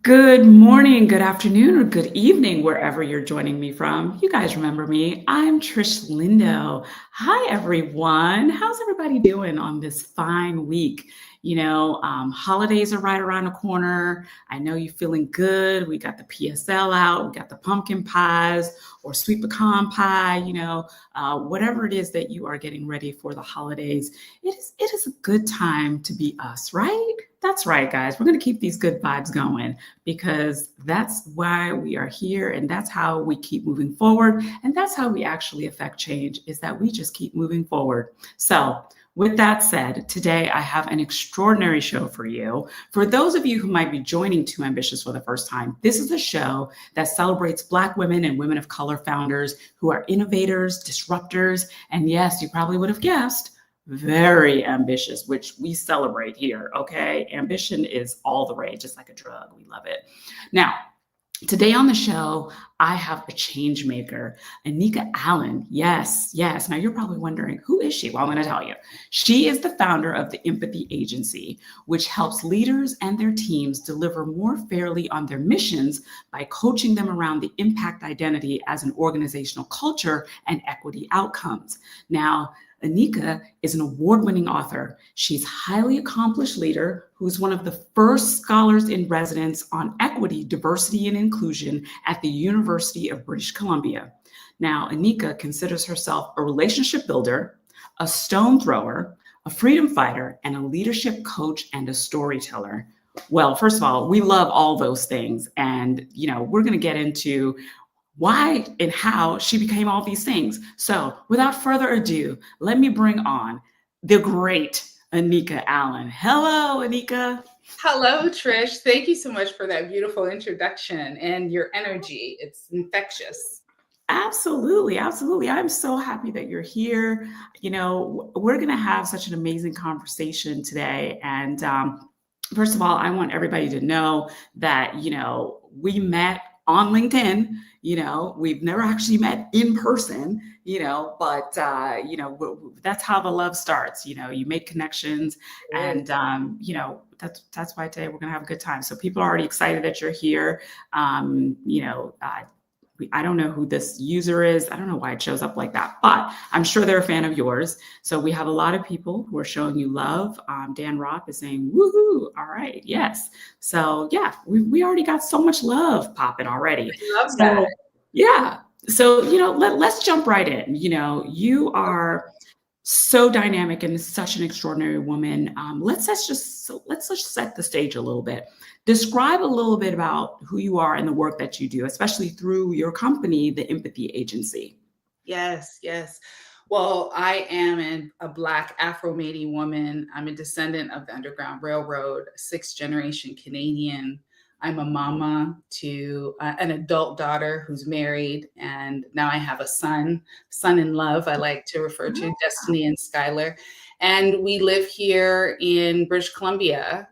Good morning, good afternoon, or good evening, wherever you're joining me from. You guys remember me. I'm Trish Lindo. Hi, everyone. How's everybody doing on this fine week? Holidays are right around the corner. I know you're feeling good. We got the PSL out, we got the pumpkin pies or sweet pecan pie, whatever it is that you are getting ready for the holidays. It is a good time to be us, right? That's right, guys. We're going to keep these good vibes going because that's why we are here and that's how we keep moving forward. And that's how we actually affect change is that we just keep moving forward. So, with that said, today I have an extraordinary show for you. For those of you who might be joining Too Ambitious for the first time, this is a show that celebrates Black women and women of color founders who are innovators, disruptors, and yes, you probably would have guessed, very ambitious, which we celebrate here. Okay. Ambition is all the rage, just like a drug. We love it. Now, today on the show, I have a change maker, Nneka Allen. Yes, yes. Now you're probably wondering, who is she? Well, I'm going to tell you. She is the founder of the Empathy Agency, which helps leaders and their teams deliver more fairly on their missions by coaching them around the impact identity as an organizational culture and equity outcomes. Now, Nneka is an award-winning author. She's a highly accomplished leader who's one of the first scholars in residence on equity, diversity, and inclusion at the University of British Columbia. Now, Nneka considers herself a relationship builder, a stone thrower, a freedom fighter, and a leadership coach and a storyteller. Well, first of all, we love all those things. And, we're going to get into why and how she became all these things. So without further ado, let me bring on the great Nneka Allen. Hello, Nneka. Hello, Trish. Thank you so much for that beautiful introduction and your energy. It's infectious. Absolutely, absolutely. I'm so happy that you're here. We're going to have such an amazing conversation today. And first of all, I want everybody to know that, we met on LinkedIn. We've never actually met in person, but that's how the love starts. You make connections, and that's why today we're gonna have a good time. So people are already excited that you're here. I don't know who this user is. I don't know why it shows up like that, but I'm sure they're a fan of yours. So we have a lot of people who are showing you love. Dan Roth is saying, woohoo. All right. Yes. So yeah, we already got so much love popping already. I love So that. yeah. So, let's jump right in. You are so dynamic and such an extraordinary woman. Let's just set the stage a little bit. Describe a little bit about who you are and the work that you do, especially through your company, the Empathy Agency. Yes, yes. Well, I am a Black Afro-Métis woman. I'm a descendant of the Underground Railroad, sixth generation Canadian. I'm a mama to an adult daughter who's married, and now I have a son in love, I like to refer to Destiny and Skylar. And we live here in British Columbia,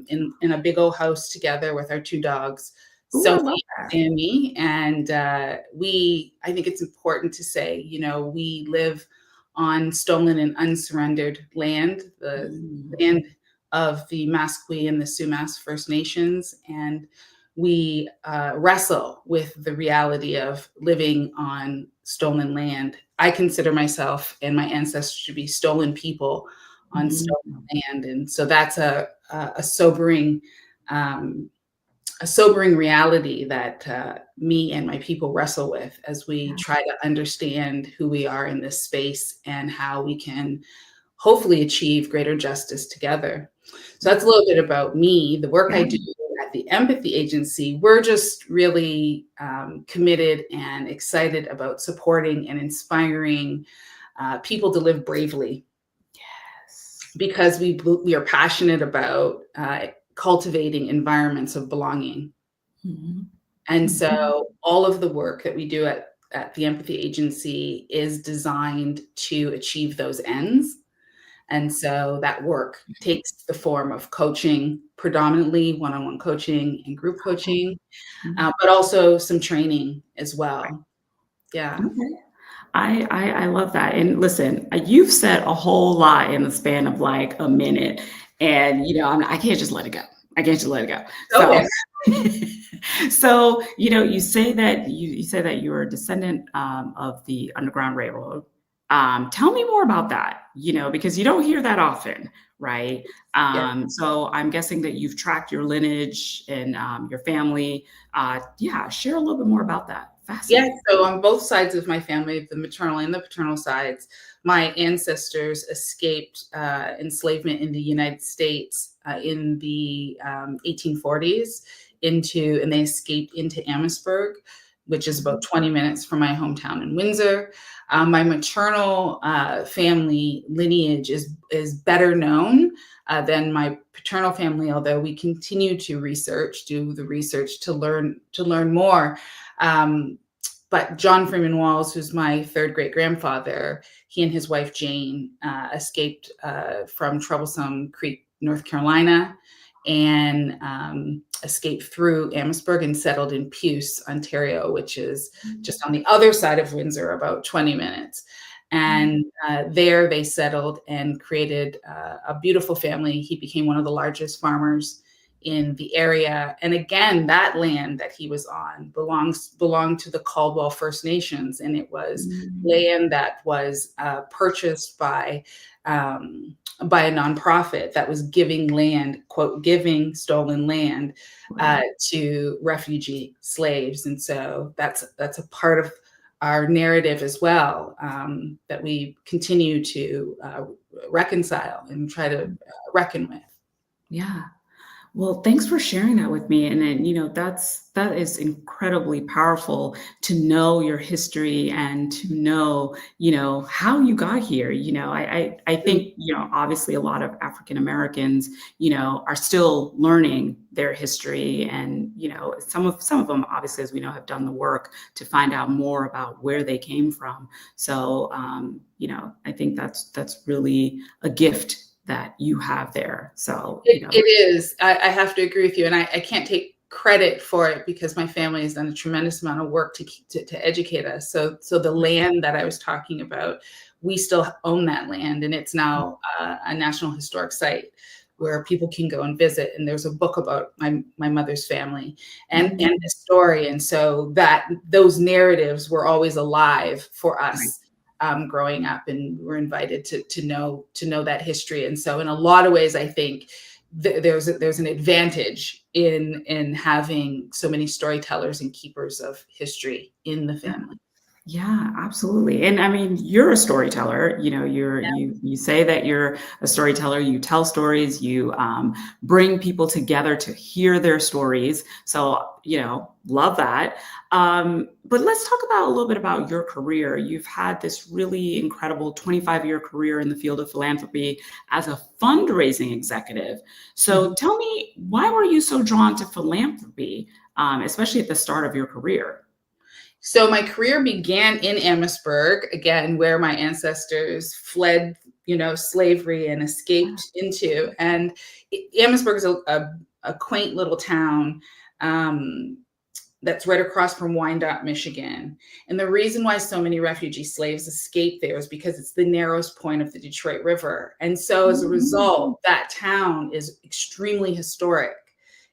in a big old house together with our two dogs, Ooh, I Sophie love and that. Sammy. And I think it's important to say, we live on stolen and unsurrendered land, the Mm, land of the Musqueam and the Sumas First Nations, and we wrestle with the reality of living on stolen land. I consider myself and my ancestors to be stolen people on mhm. stolen land, and so that's a sobering um, a sobering reality that me and my people wrestle with as we Yeah. try to understand who we are in this space and how we can hopefully achieve greater justice together. So that's a little bit about me, the work I Yeah. do at the Empathy Agency. We're just really committed and excited about supporting and inspiring people to live bravely Yes. because we are passionate about cultivating environments of belonging. Mhm. And Mhm. so all of the work that we do at the Empathy Agency is designed to achieve those ends. And so that work takes the form of coaching, predominantly one-on-one coaching and group coaching, Mhm. but also some training as well. Yeah. Okay. I love that. And listen, you've said a whole lot in the span of like a minute, and I can't just let it go. I can't just let it go. So, Okay. so you say that you say that you're a descendant of the Underground Railroad. Tell me more about that. Because you don't hear that often, right? Yes. So I'm guessing that you've tracked your lineage and your family. Yeah, share a little bit more about that. Yes, Fascinating. so on both sides of my family, the maternal and the paternal sides, my ancestors escaped enslavement in the United States in the 1840s and they escaped into Amherstburg, which is about 20 minutes from my hometown in Windsor. My maternal family lineage is better known than my paternal family, although we continue to do the research to learn more. Um, but John Freeman Walls, who's my third great grandfather, he and his wife Jane escaped from Troublesome Creek, North Carolina, and escaped through Amherstburg and settled in Puce, Ontario, which is just on the other side of Windsor, about 20 minutes. And there they settled and created a beautiful family. He became one of the largest farmers in the area. And again, that land that he was on belonged to the Caldwell First Nations. And it was land that was purchased by a nonprofit that was giving land, quote, giving stolen land to refugee slaves. And so that's a part of our narrative as well, that we continue to reconcile and try to reckon with. Yeah. Well, thanks for sharing that with me. And then, that is incredibly powerful to know your history and to know, how you got here. I think, obviously a lot of African Americans, are still learning their history. And, some of them, obviously, as we know, have done the work to find out more about where they came from. So, I think that's really a gift that you have there. So, It is. I have to agree with you, and I can't take credit for it because my family has done a tremendous amount of work to educate us. So the land that I was talking about, we still own that land, and it's now a National Historic Site where people can go and visit. And there's a book about my mother's family and the story, and so that those narratives were always alive for us. Right. Growing up, and we're invited to know that history. And so in a lot of ways, I think there's an advantage in having so many storytellers and keepers of history in the family. Yeah, absolutely. And I mean, you're a storyteller. You say that you're a storyteller. You tell stories. You bring people together to hear their stories. So love that. But let's talk about a little bit about your career. You've had this really incredible 25-year career in the field of philanthropy as a fundraising executive. So tell me, why were you so drawn to philanthropy, especially at the start of your career? So my career began in Amherstburg, again, where my ancestors fled, slavery and escaped into. And Amherstburg is a quaint little town that's right across from Wyandotte, Michigan. And the reason why so many refugee slaves escape there is because it's the narrowest point of the Detroit River. And so as a result, that town is extremely historic.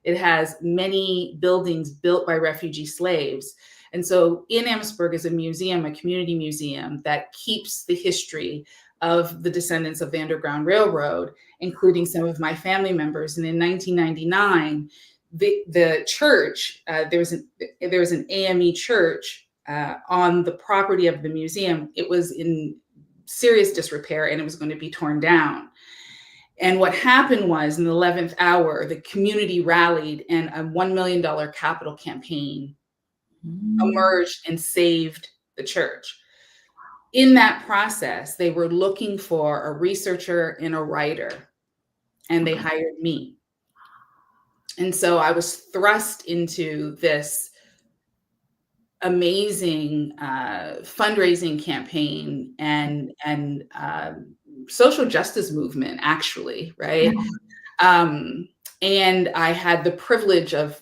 It has many buildings built by refugee slaves. And so in Amherstburg is a museum, a community museum that keeps the history of the descendants of the Underground Railroad, including some of my family members. And in 1999, the church, there was an AME church on the property of the museum. It was in serious disrepair and it was going to be torn down. And what happened was, in the 11th hour, the community rallied and a $1 million capital campaign emerged and saved the church. In that process, they were looking for a researcher and a writer, and they hired me. And so I was thrust into this amazing fundraising campaign and social justice movement, actually, right? And I had the privilege of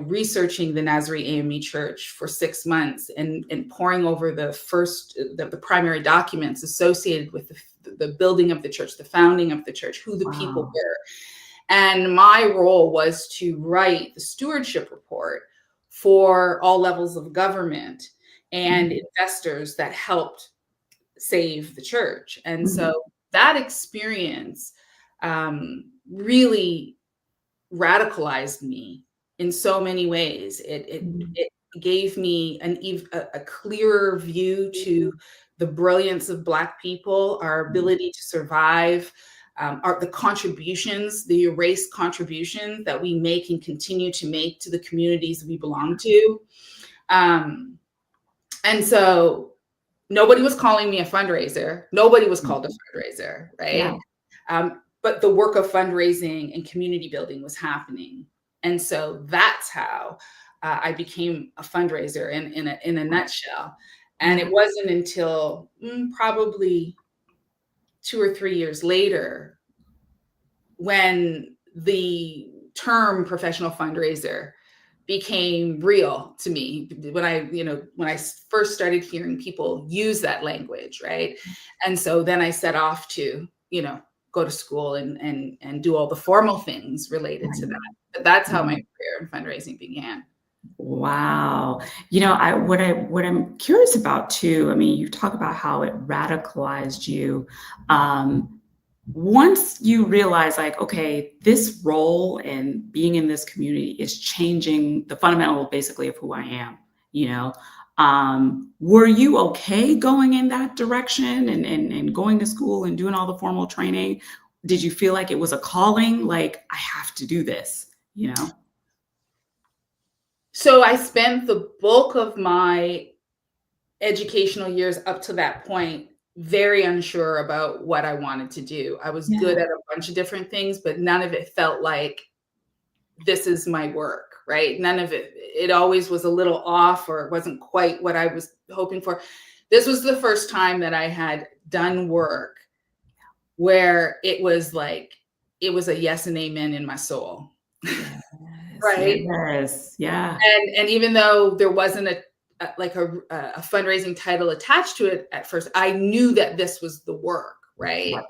researching the Nazarene AME Church for 6 months and poring over the primary documents associated with the building of the church, the founding of the church, who the people were. And my role was to write the stewardship report for all levels of government and investors that helped save the church. And Mhm. so that experience really radicalized me in so many ways. Mhm. It gave me a clearer view to the brilliance of Black people, our ability to survive, the contributions, the erased contributions that we make and continue to make to the communities we belong to. Um, and so nobody was calling me a fundraiser. Nobody was called a fundraiser, Yeah. right? But the work of fundraising and community building was happening. And so that's how I became a fundraiser in a nutshell. And Yeah. it wasn't until probably 2 or 3 years later when the term professional fundraiser became real to me, when I first started hearing people use that language, right? And so then I set off to, go to school and do all the formal things related to that. But that's how my Right. career in fundraising began. Wow. What I'm curious about too, I mean, you talk about how it radicalized you. Um, Once you realize like, okay, this role and being in this community is changing the fundamental basically of who I am, you know. Were you okay going in that direction and going to school and doing all the formal training? Did you feel like it was a calling, like I have to do this, you know? So I spent the bulk of my educational years up to that point very unsure about what I wanted to do. I was good Yeah. at a bunch of different things, but none of it felt like this is my work, right? None of it always was a little off, or it wasn't quite what I was hoping for. This was the first time that I had done work where it was a yes and amen in my soul, Yes, right? yes, yeah. And even though there wasn't a fundraising title attached to it at first, I knew that this was the work, right? Right,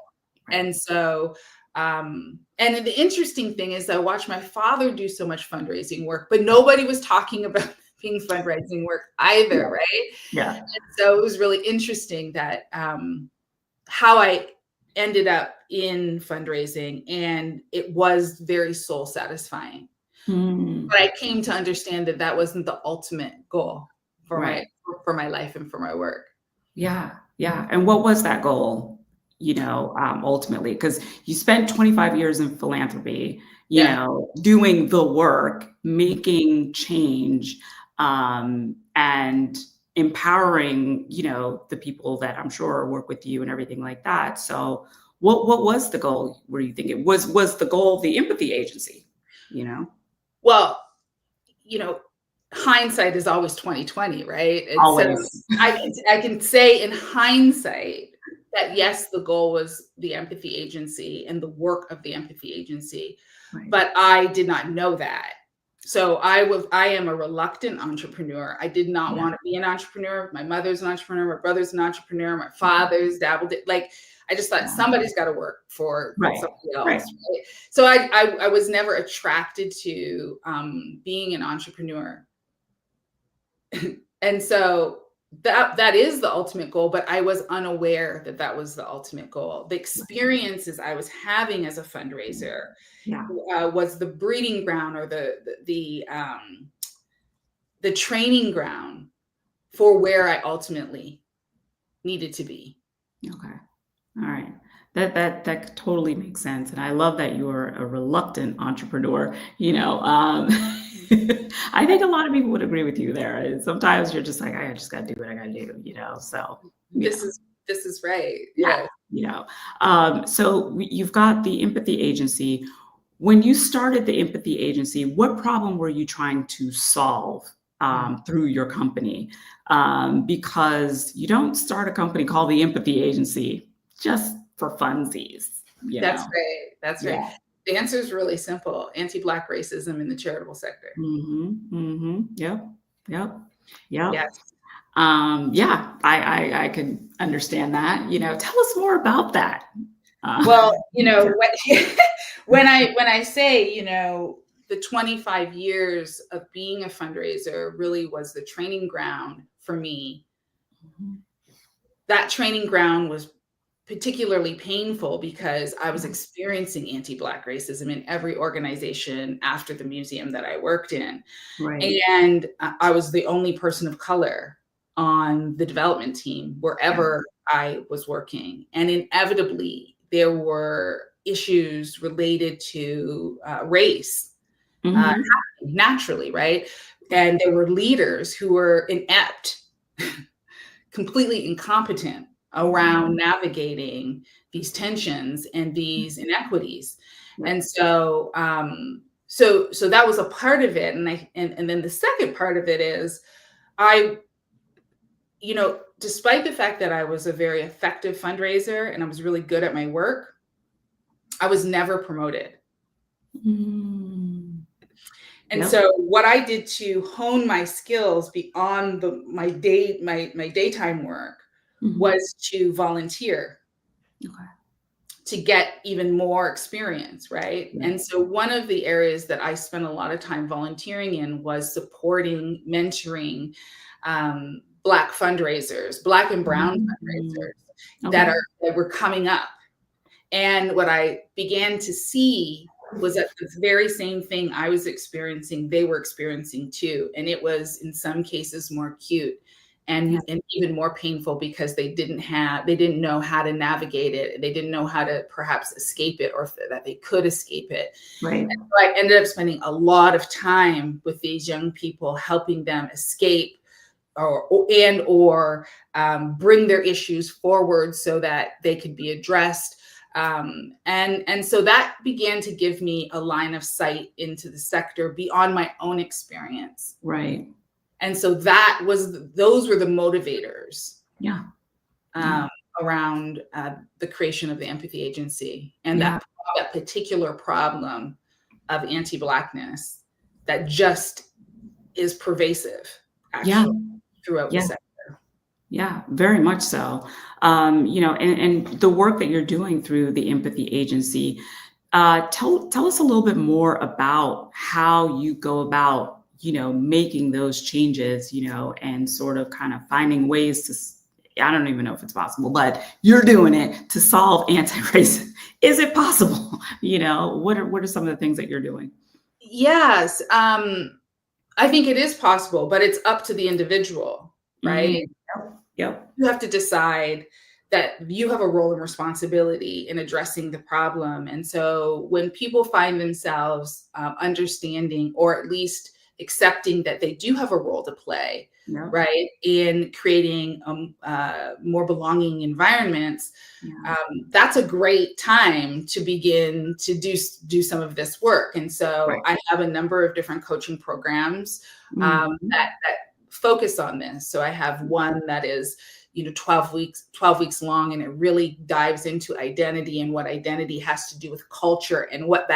right. And so, and the interesting thing is, I watched my father do so much fundraising work, but nobody was talking about being fundraising work either, Yeah, right? yeah. And so it was really interesting that how I ended up in fundraising, and it was very soul satisfying. But Mm, I came to understand that that wasn't the ultimate goal for right. my life and for my work. Yeah, yeah, and what was that goal, ultimately? Because you spent 25 years in philanthropy, Yeah. doing the work, making change, and empowering, the people that I'm sure work with you and everything like that. So what was the goal, were you thinking? Was the goal the empathy agency, you know? Well, you know, hindsight is always 2020, right? And so Always. I can say in hindsight that yes, the goal was the empathy agency and the work of the empathy agency, Right. but I did not know that. So I am a reluctant entrepreneur. I did not Yeah. want to be an entrepreneur. My mother's an entrepreneur, my brother's an entrepreneur, my father's dabbled it. Like, I just thought Yeah. somebody's got to work for Right, somebody right. else, right? So I was never attracted to being an entrepreneur. And so that is the ultimate goal, but I was unaware that that was the ultimate goal. The experiences I was having as a fundraiser Yeah. was the breeding ground, or the training ground for where I ultimately needed to be. Okay. All right. That totally makes sense, and I love that you're a reluctant entrepreneur. I think a lot of people would agree with you there. Sometimes you're just like, I just got to do what I got to do. So This is this is right. yeah, Yeah. you know. You've got the empathy agency. When you started the empathy agency, what problem were you trying to solve through your company? Because you don't start a company called the empathy agency just for funsies, you That's know? right. That's right. Yeah. The answer is really simple: anti-Black racism in the charitable sector. Mhm, mhm. Yep, yep, yep. Yes. Yeah, I can understand that. Tell us more about that. Well, Yeah. when I say, the 25 years of being a fundraiser really was the training ground for me. Mhm. That training ground was particularly painful because I was Yeah. experiencing anti-Black racism in every organization after the museum that I worked in. Right. And I was the only person of color on the development team Yeah. wherever I was working. And inevitably, there were issues related to race, uh, Mhm. naturally, right? And there were leaders who were inept, completely incompetent Mhm. around navigating these tensions and these inequities. Yep. And so that was a part of it. And then the second part of it is I, despite the fact that I was a very effective fundraiser and I was really good at my work, I was never promoted. Mm. And Yep. so what I did to hone my skills beyond my daytime work Mhm. was to volunteer Okay. to get even more experience, right? Yeah. And so one of the areas that I spent a lot of time volunteering in was supporting, mentoring Black fundraisers, Black and Brown Mm. fundraisers Okay. that were coming up. And what I began to see was that the very same thing I was experiencing, they were experiencing too. And it was in some cases more acute Yeah. and even more painful because they didn't know how to navigate it. They didn't know how to perhaps escape it or that they could escape it. Right. And so I ended up spending a lot of time with these young people, helping them escape or bring their issues forward so that they could be addressed. And so that began to give me a line of sight into the sector beyond my own experience. Right. And so those were the motivators Yeah. Yeah. um, around the creation of the Empathy Agency and Yeah. that particular problem of anti-Blackness that just is pervasive, Yeah. actually, throughout the Yeah. sector. Yeah, very much so. And the work that you're doing through the Empathy Agency, tell us a little bit more about how you go about, making those changes, and sort of kind of finding ways I don't even know if it's possible, but you're doing it to solve anti-racism. Is it possible? What are some of the things that you're doing? Yes, I think it is possible, but it's up to the individual, Mm, right? yep. Yep. You have to decide that you have a role and responsibility in addressing the problem. And so when people find themselves understanding or at least accepting that they do have a role to play, Yep. right, in creating more belonging environments, Yeah. that's a great time to begin to do some of this work. And so Right. I have a number of different coaching programs Mhm. that focus on this. So I have one that is 12 weeks long, and it really dives into identity and what identity has to do with culture and what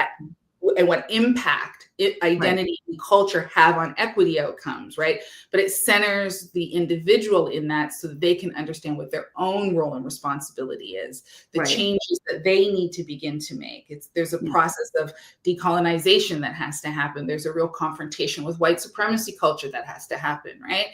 impact Right. identity and culture have on equity outcomes, right? But it centers the individual in that so that they can understand what their own role and responsibility is, the Right. changes that they need to begin to make. There's a Yeah. process of decolonization that has to happen. There's a real confrontation with white supremacy culture that has to happen, right?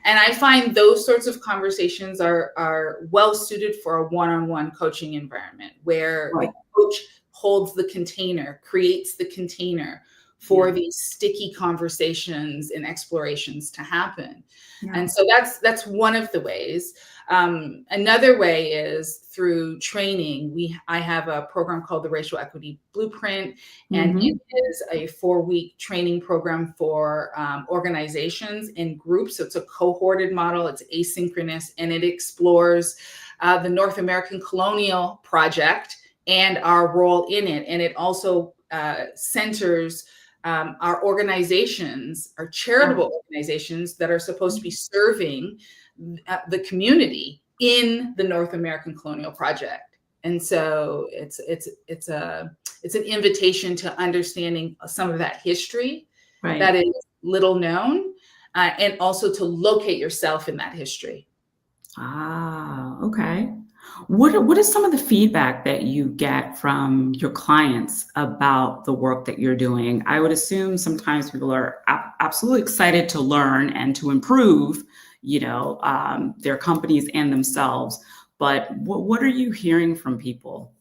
And I find those sorts of conversations are well suited for a one-on-one coaching environment where the Right. coach holds the container, creates the container for Yeah. these sticky conversations and explorations to happen. Yeah. And so that's one of the ways. Another way is through training. I have a program called the Racial Equity Blueprint, and it Mhm. is a 4-week training program for organizations and groups. So it's a cohorted model. It's asynchronous, and it explores the North American Colonial Project and our role in it. And it also centers our organizations, our Yeah. charitable organizations that are supposed to be Mhm. serving the community in the North American Colonial Project. And so it's an invitation to understanding some of that history that Right. is little known, and also to locate yourself in that history. Ah, okay. What is some of the feedback that you get from your clients about the work that you're doing? I would assume sometimes people are absolutely excited to learn and to improve, their companies and themselves. But what are you hearing from people?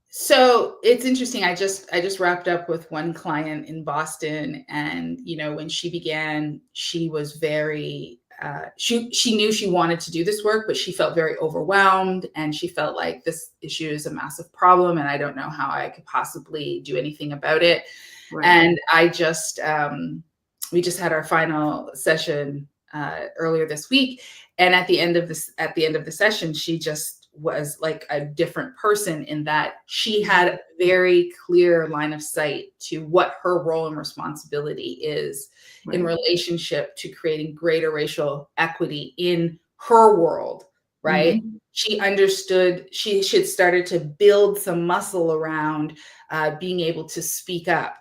So it's interesting. I just wrapped up with one client in Boston, and when she began, she was very she knew she wanted to do this work, but she felt very overwhelmed, and she felt like this issue is a massive problem, and I don't know how I could possibly do anything about it. Right. And we just had our final session earlier this week, and at the end of the session, she just was like a different person in that she had a very clear line of sight to what her role and responsibility is in Right. relationship to creating greater racial equity in her world, right? Mhm. She understood she had started to build some muscle around being able to speak up,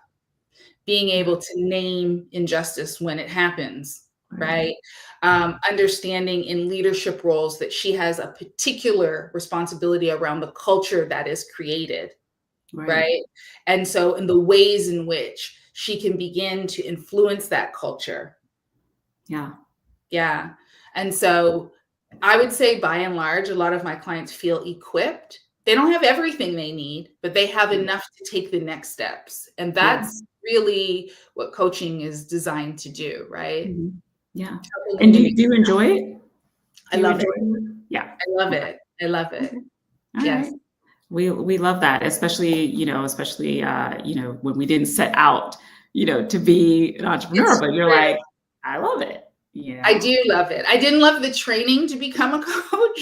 being Yeah. able to name injustice when it happens, Right. right? Understanding in leadership roles that she has a particular responsibility around the culture that is created, Right. right? And so, in the ways in which she can begin to influence that culture. Yeah. Yeah. And so, I would say by and large, a lot of my clients feel equipped. They don't have everything they need, but they have Right. enough to take the next steps. And Yeah. that's really what coaching is designed to do, right? Mhm. Yeah. Helping And do you individuals. enjoy it? I Do you love enjoy it. it? Yeah. I love Okay. it. I love Okay. it. All Yes. right. We love that, especially when we didn't set out, to be an entrepreneur, It's but you're true. like, I love it, you I know? do love it. I didn't love the training to become a coach.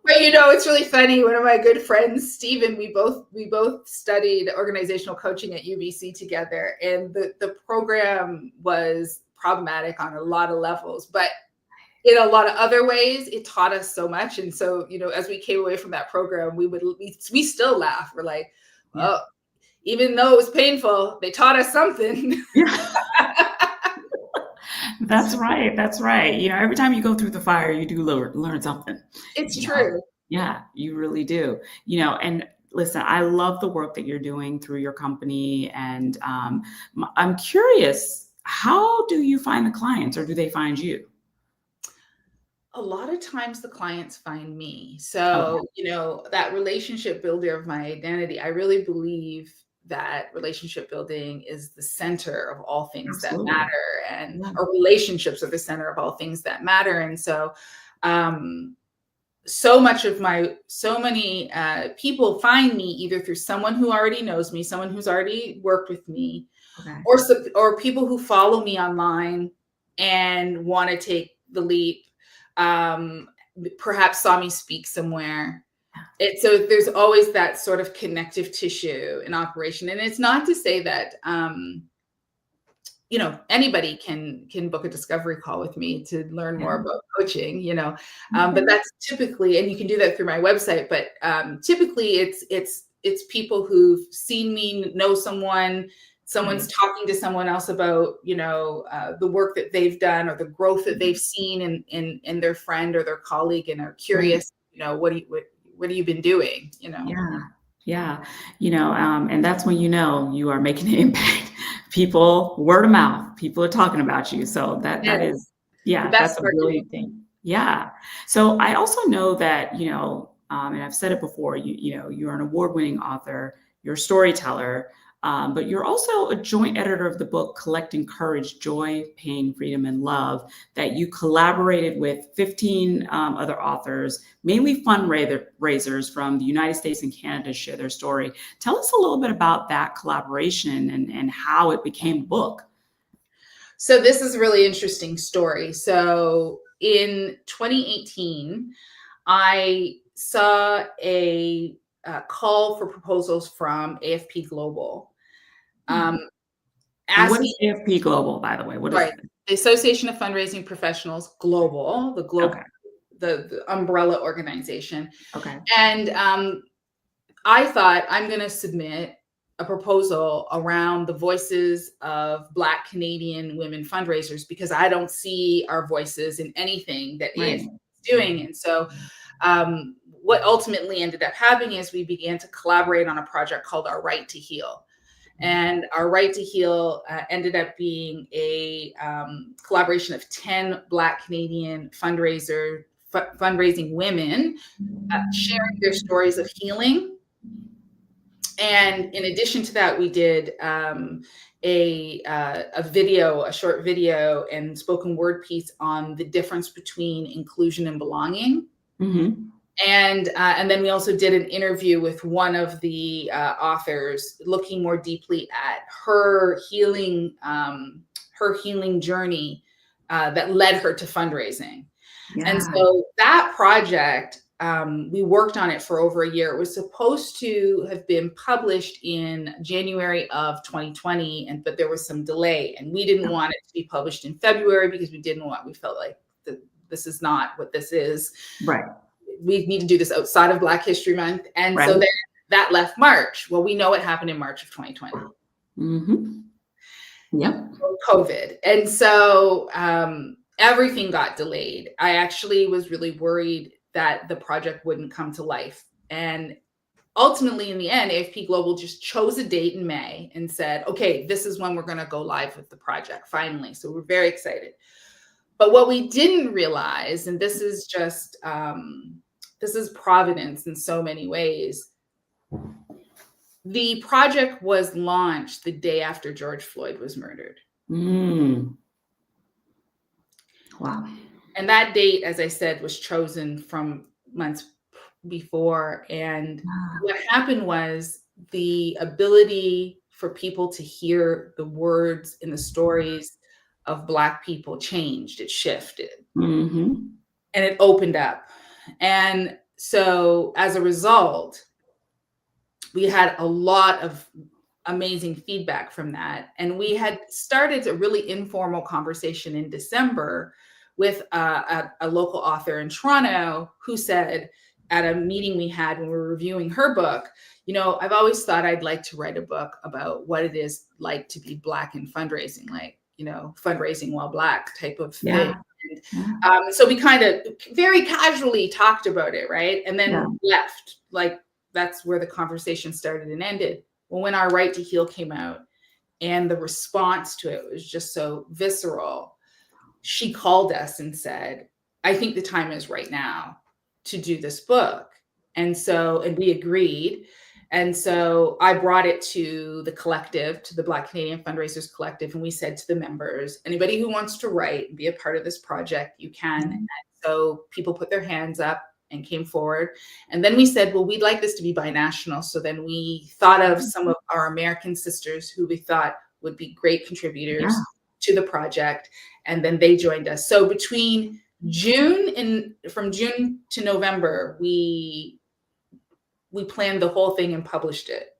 But it's really funny. One of my good friends, Steven, we both studied organizational coaching at UBC together, and the program was problematic on a lot of levels, but in a lot of other ways, it taught us so much. And so, as we came away from that program, we still laugh. We're like, Yeah. oh, even though it was painful, they taught us something. Yeah. That's right, that's right. Every time you go through the fire, you do learn something, It's you know? true. Yeah, you really do. And listen, I love the work that you're doing through your company, and, I'm curious, how do you find the clients, or do they find you? A lot of times the clients find me. Okay, So, that relationship builder of my identity, I really believe that relationship building is the center of all things that absolutely. matter, and Yeah, our relationships are the center of all things that matter. And so, um, so many people find me either through someone who already knows me, someone who's already worked with me, okay. or people who follow me online and want to take the leap, um, perhaps saw me speak somewhere. So there's always that sort of connective tissue in operation, and it's not to say that anybody can book a discovery call with me to learn Yeah, more about coaching, but okay. that's typically, and you can do that through my website, but typically it's people who've seen me, know someone's Right, talking to someone else about the work that they've done or the growth that mhm, they've seen in their friend or their colleague, and are right. curious, what have you been doing. Yeah, yeah, and that's when you are making an impact. People, word of mouth, people are talking about you, so that Yes, is, the yeah, best that's a marketing. brilliant thing. Yeah. So I also know that, and I've said it before, you're an award-winning author, you're a storyteller, but you're also a joint editor of the book Collecting Courage, Joy, Pain, Freedom, and Love, that you collaborated with 15 other authors, mainly fundraisers from the United States and Canada, share their story. Tell us a little bit about that collaboration and how it became a book. So this is a really interesting story. So in 2018, I saw a call for proposals from AFP Global, Hmm. um, And what asking, is AFP Global, by the way? What is right, it? the Association of Fundraising Professionals Global, Okay. the umbrella organization. Okay. And I thought, I'm going to submit a proposal around the voices of Black Canadian women fundraisers, because I don't see our voices in anything that is Right. doing. And so what ultimately ended up happening is we began to collaborate on a project called Our Right to Heal. And Our Right to Heal ended up being a collaboration of 10 Black Canadian fundraising women sharing their stories of healing. And in addition to that, we did a short video and spoken word piece on the difference between inclusion and belonging. Mm-hmm. And then we also did an interview with one of the authors, looking more deeply at her healing journey that led her to fundraising. Yeah. And so that project, we worked on it for over a year. It was supposed to have been published in January of 2020, but there was some delay, and we didn't want it to be published in February because we felt like this is not what this is. Right. We need to do this outside of Black History Month. And so then that left March. Well, we know what happened in March of 2020. Mm-hmm. Yep. COVID. And so everything got delayed. I actually was really worried that the project wouldn't come to life. And ultimately, in the end, AFP Global just chose a date in May and said, okay, this is when we're going to go live with the project, finally. So we're very excited. But what we didn't realize, and this is just, this is providence in so many ways. The project was launched the day after George Floyd was murdered. Wow. And that date, as I said, was chosen from months before. And what happened was the ability for people to hear the words in the stories of Black people changed. It shifted. Mm-hmm. And it opened up. And so as a result, we had a lot of amazing feedback from that. And we had started a really informal conversation in December with a local author in Toronto who said at a meeting we had when we were reviewing her book, I've always thought I'd like to write a book about what it is like to be Black in fundraising, like, fundraising while Black type of thing. And, so we kind of very casually talked about it, right? And then left, like that's where the conversation started and ended. Well, when Our Right to Heal came out and the response to it was just so visceral, she called us and said, I think the time is right now to do this book. And we agreed. And so I brought it to the collective, to the Black Canadian Fundraisers Collective. And we said to the members, anybody who wants to write and be a part of this project, you can. And so people put their hands up and came forward. And then we said, well, we'd like this to be binational. So then we thought of some of our American sisters who we thought would be great contributors to the project. And then they joined us. So between from June to November, we planned the whole thing and published it.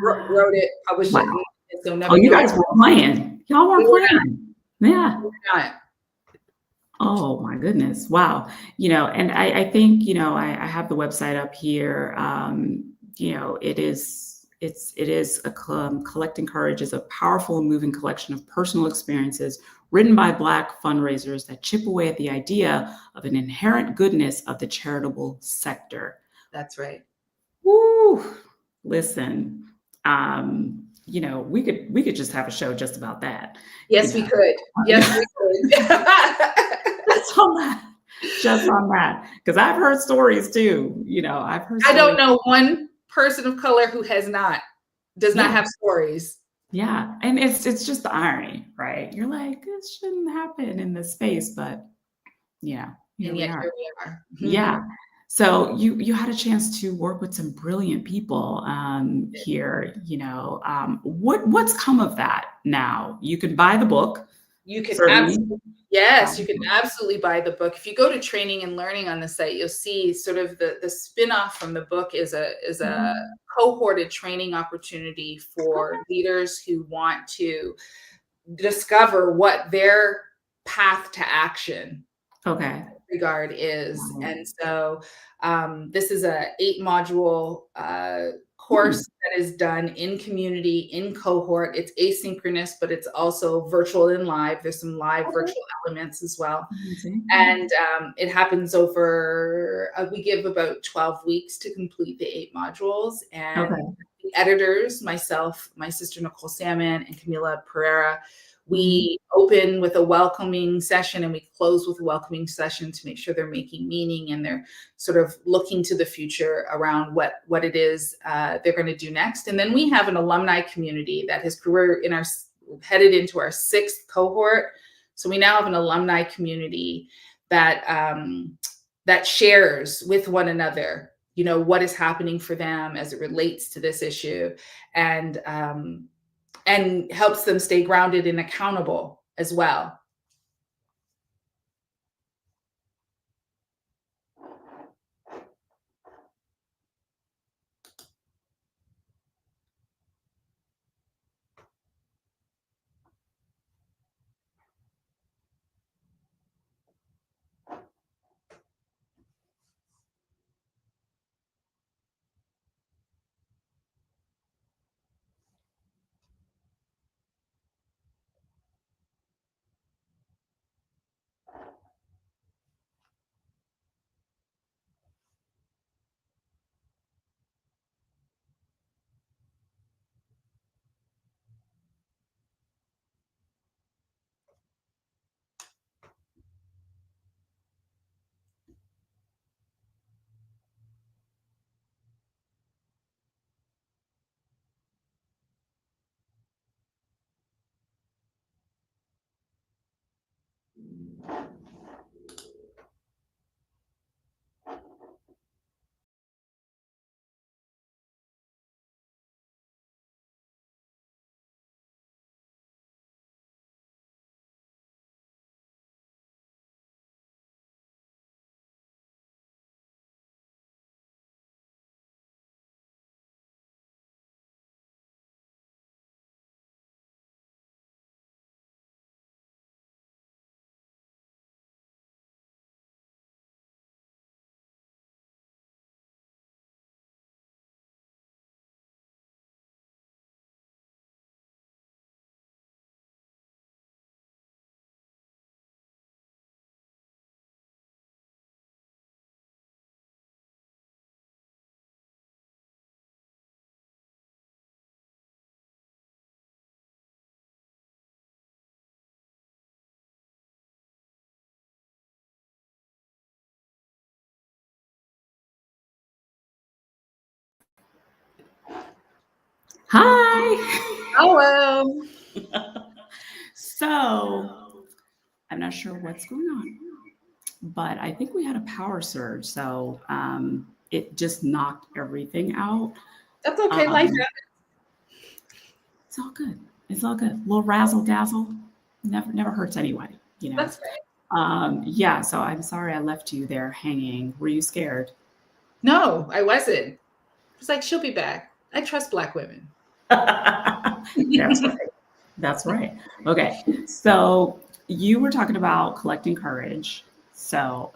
Wrote it, published it. So you guys were playing. Y'all weren't playing. Yeah. We were not. Oh my goodness. Wow. And I think, I have the website up here. It is Collecting Courage is a powerful and moving collection of personal experiences written by Black fundraisers that chip away at the idea of an inherent goodness of the charitable sector. That's right. Woo. Listen, we could just have a show just about that. Yes, we could. Yes, we could. Just on that. Because I've heard stories too. I don't know one person of color who does not have stories. Yeah. And it's just the irony, right? You're like, this shouldn't happen in this space, but here we are. Here we are. Yeah. So you had a chance to work with some brilliant people here. What's come of that now? You can buy the book. You can absolutely, yes, you can absolutely buy the book. If you go to training and learning on the site, you'll see sort of the spin-off from the book is a cohorted training opportunity for leaders who want to discover what their path to action regard is. And so this is a 8-module course that is done in community, in cohort. It's asynchronous, but it's also virtual and live. There's some live virtual elements as well. And it happens over, we give about 12 weeks to complete the 8 modules. And the editors, myself, my sister Nicole Salmon, and Camila Pereira, we open with a welcoming session and we close with a welcoming session to make sure they're making meaning and they're sort of looking to the future around what it is they're going to do next. And then we have an alumni community that has headed into our 6th cohort. So we now have an alumni community that that shares with one another, you know, what is happening for them as it relates to this issue, and helps them stay grounded and accountable as well. Hi. Hello. So I'm not sure what's going on, but I think we had a power surge. So it just knocked everything out. That's okay. Life happens. It's all good. It's all good. A little razzle dazzle never hurts anybody, you know. That's right. Yeah, so I'm sorry I left you there hanging. Were you scared? No, I wasn't. It's like, she'll be back. I trust Black women. That's right. That's right. Okay. So you were talking about collecting courage. So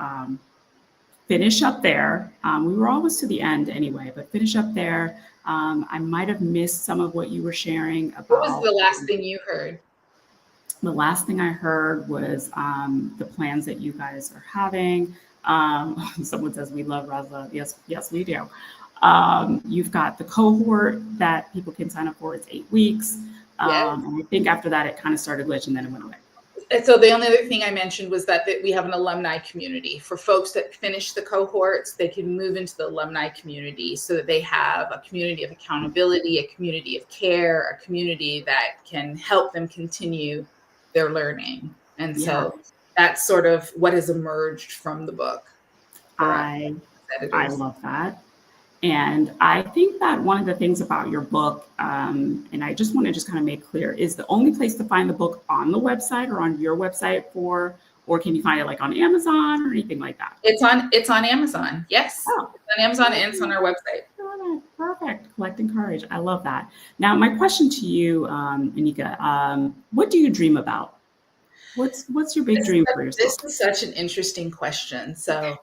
finish up there. We were almost to the end anyway, but finish up there. I might have missed some of what you were sharing about. What was the last thing you heard? The last thing I heard was the plans that you guys are having. Someone says we love Raza. Yes, we do. You've got the cohort that people can sign up for. It's 8 weeks. Yes. And I think after that, it kind of started glitching, then it went away. And so the only other thing I mentioned was that we have an alumni community for folks that finish the cohorts. They can move into the alumni community so that they have a community of accountability, a community of care, a community that can help them continue their learning. And so that's sort of what has emerged from the book. I love that. And I think that one of the things about your book, and I just want to kind of make clear, is the only place to find the book on the website or on your website or can you find it like on Amazon or anything like that? It's on Amazon. Yes. Oh. It's on Amazon and it's on our website. Perfect. Collecting Courage. I love that. Now, my question to you, Nneka, what do you dream about? What's your big dream for yourself? This is such an interesting question. So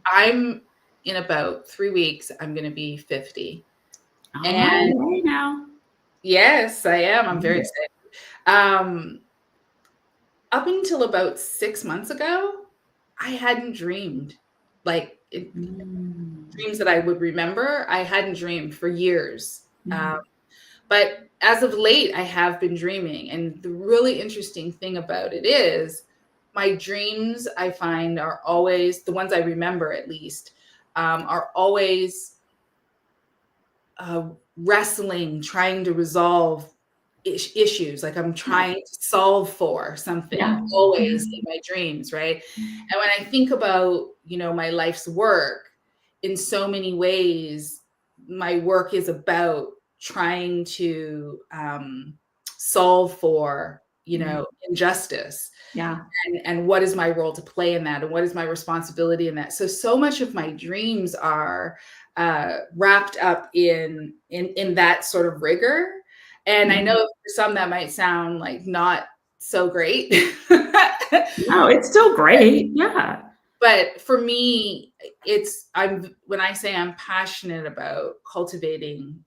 I'm in about 3 weeks, I'm going to be 50. And right now. yes, I am. I'm very Yeah. excited. Um, Up until about 6 months ago, I hadn't dreamed like Mm, dreams that I would remember. I hadn't dreamed for years. mhm. But as of late, I have been dreaming. And the really interesting thing about it is my dreams, I find, are always the ones I remember at least, are always uh, wrestling, trying to resolve issues. Like I'm Yeah. trying to solve for something Yeah. Yeah. always in my dreams, right? And when I think about, my life's work, in so many ways, my work is about trying to solve for, Mhm. injustice, Yeah. and what is my role to play in that, and what is my responsibility in that. So much of my dreams are wrapped up in that sort of rigor. And I know Mhm. for some that might sound like not so great. No, it's still great. Yeah. But for me, I'm when I say I'm passionate about cultivating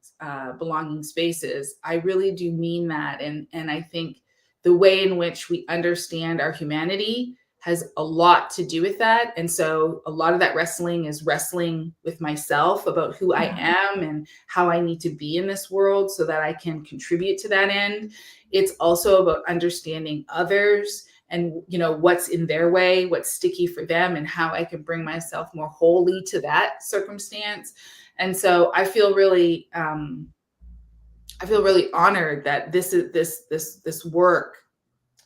belonging spaces, I really do mean that. And I think the way in which we understand our humanity has a lot to do with that. And so a lot of that wrestling is wrestling with myself about who I Yeah. am and how I need to be in this world so that I can contribute to that end. It's also about understanding others and what's in their way, what's sticky for them, and how I can bring myself more wholly to that circumstance. And so I feel really honored that this work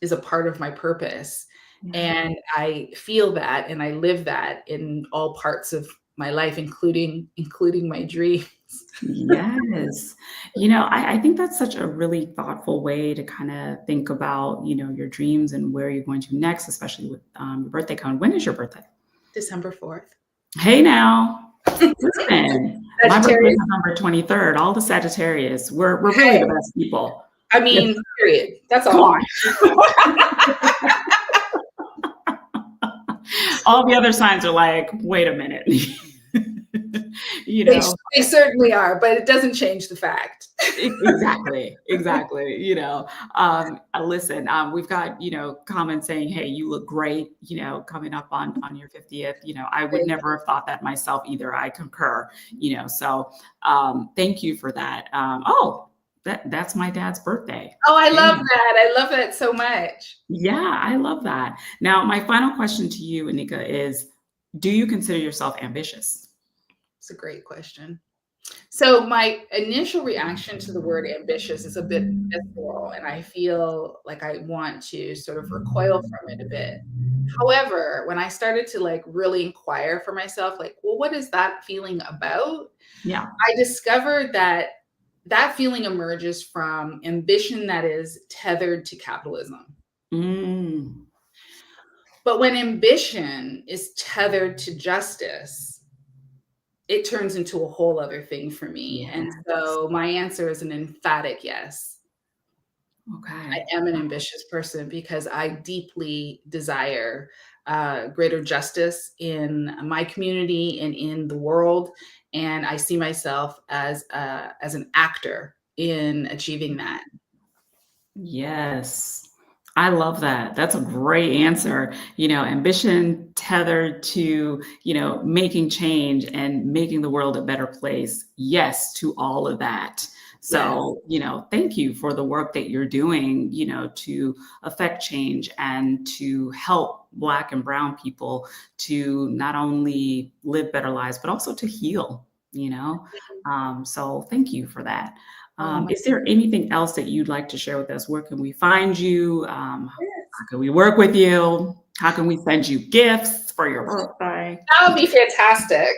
is a part of my purpose. Yeah. And I feel that and I live that in all parts of my life, including my dreams. Yes. I think that's such a really thoughtful way to kind of think about, your dreams and where you're going to next, especially with your birthday coming. When is your birthday? December 4th. Hey now. Listen, my birthday is Sagittarius. November 23rd. All the Sagittarius, we're really the Hey, best people. I Yes. mean, period. That's Come all. on. All the other signs are like, wait a minute. you They, know, they certainly are, but it doesn't change the fact. Exactly, exactly. Listen, we've got comments saying, "Hey, you look great." Coming up on your 50th. I would Thank never you. have thought that myself either. I concur. So thank you for that. Oh, that's my dad's birthday. Oh, I Hey, love that. I love that so much. yeah, I love that. Now, my final question to you, Anika, is: do you consider yourself ambitious? It's a great question. So my initial reaction to the word ambitious is a bit visceral, and I feel like I want to sort of recoil from it a bit. However, when I started to like really inquire for myself, like, well, what is that feeling about? Yeah. I discovered that that feeling emerges from ambition that is tethered to capitalism. Mm, But when ambition is tethered to justice, it turns into a whole other thing for me. And yes. so my answer is an emphatic yes. Okay. I am an ambitious person because I deeply desire greater justice in my community and in the world, and I see myself as an actor in achieving that. Yes. I love that. That's a great answer. Ambition tethered to, making change and making the world a better place. Yes to all of that. Yes. So, thank you for the work that you're doing, to affect change and to help Black and Brown people to not only live better lives, but also to heal, you know? So, thank you for that. Oh my Is there anything else that you'd like to share with us? Where can we find you? goodness. How can we work with you? How can we send you gifts for your birthday? That would be fantastic.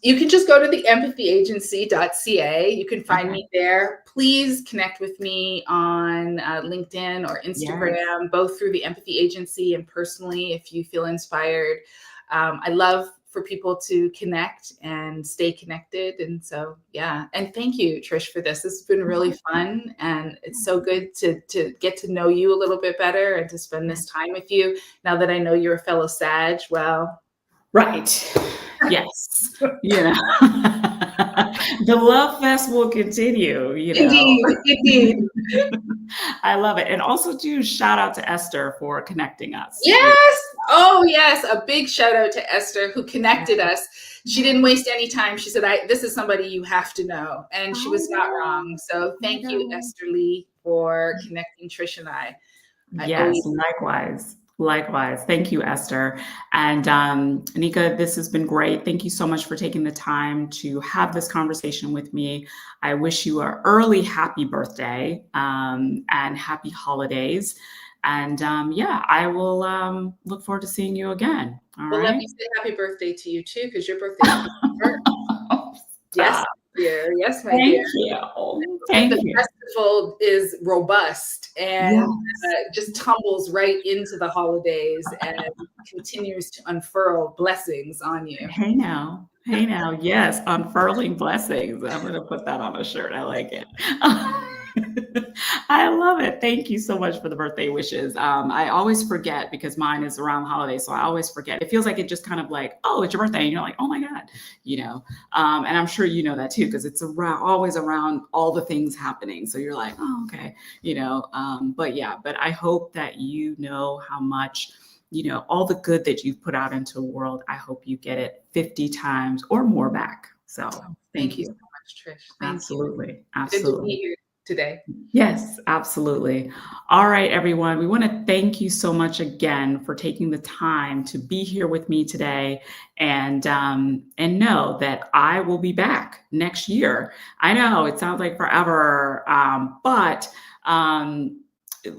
You can just go to the empathyagency.ca. You can find Okay. me there. Please connect with me on LinkedIn or Yes. Instagram, both through the Empathy Agency and personally if you feel inspired. I love for people to connect and stay connected. And so, yeah. And thank you, Trish, for this. This has been really fun. And it's so good to get to know you a little bit better and to spend this time with you. Now that I know you're a fellow Sag, well, Right. Yes. The love fest will continue, you know. Indeed, indeed. I love it. And also too, shout out to Esther for connecting us. Yes. Oh, yes. A big shout out to Esther who connected us. She didn't waste any time. She said, this is somebody you have to know. And she was not wrong. So thank you, Esther Lee, for connecting Trish and I. Yes, likewise. Likewise. Thank you, Esther. And Nneka, this has been great. Thank you so much for taking the time to have this conversation with me. I wish you an early happy birthday and happy holidays. And yeah, I will look forward to seeing you again. All well, right. let me say happy birthday to you too, because your birthday is yes, dear. Yes, my dear. Thank you. And Thank the you. festival is robust and Yes. just tumbles right into the holidays and continues to unfurl blessings on you. Hey now. Hey now. Yes, unfurling blessings. I'm going to put that on a shirt. I like it. I love it. Thank you so much for the birthday wishes. I always forget because mine is around the holidays, so I always forget. It feels like it just kind of like, oh, it's your birthday, and you're like, oh my God, you know. And I'm sure you know that too, because it's always around all the things happening. So you're like, oh, okay, you know. But yeah, but I hope that you know how much, you know, all the good that you've put out into the world. I hope you get it 50 times or more back. So thank you so much, Trish. Thank absolutely. you. Absolutely. Good to be here today. Yes, absolutely. All right, everyone. We want to thank you so much again for taking the time to be here with me today, and know that I will be back next year. I know it sounds like forever, but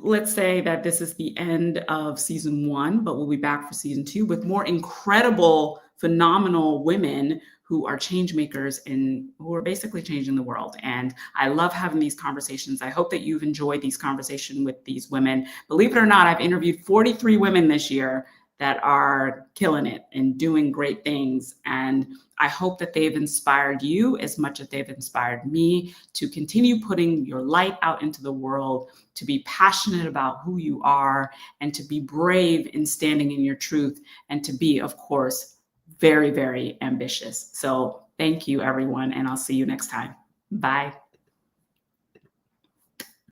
let's say that this is the end of season 1, but we'll be back for season 2 with more incredible, phenomenal women who are change makers and who are basically changing the world. And I love having these conversations. I hope that you've enjoyed these conversations with these women. Believe it or not, I've interviewed 43 women this year that are killing it and doing great things. And I hope that they've inspired you as much as they've inspired me to continue putting your light out into the world, to be passionate about who you are, and to be brave in standing in your truth, and to be, of course, very, very ambitious. So thank you, everyone, and I'll see you next time. Bye.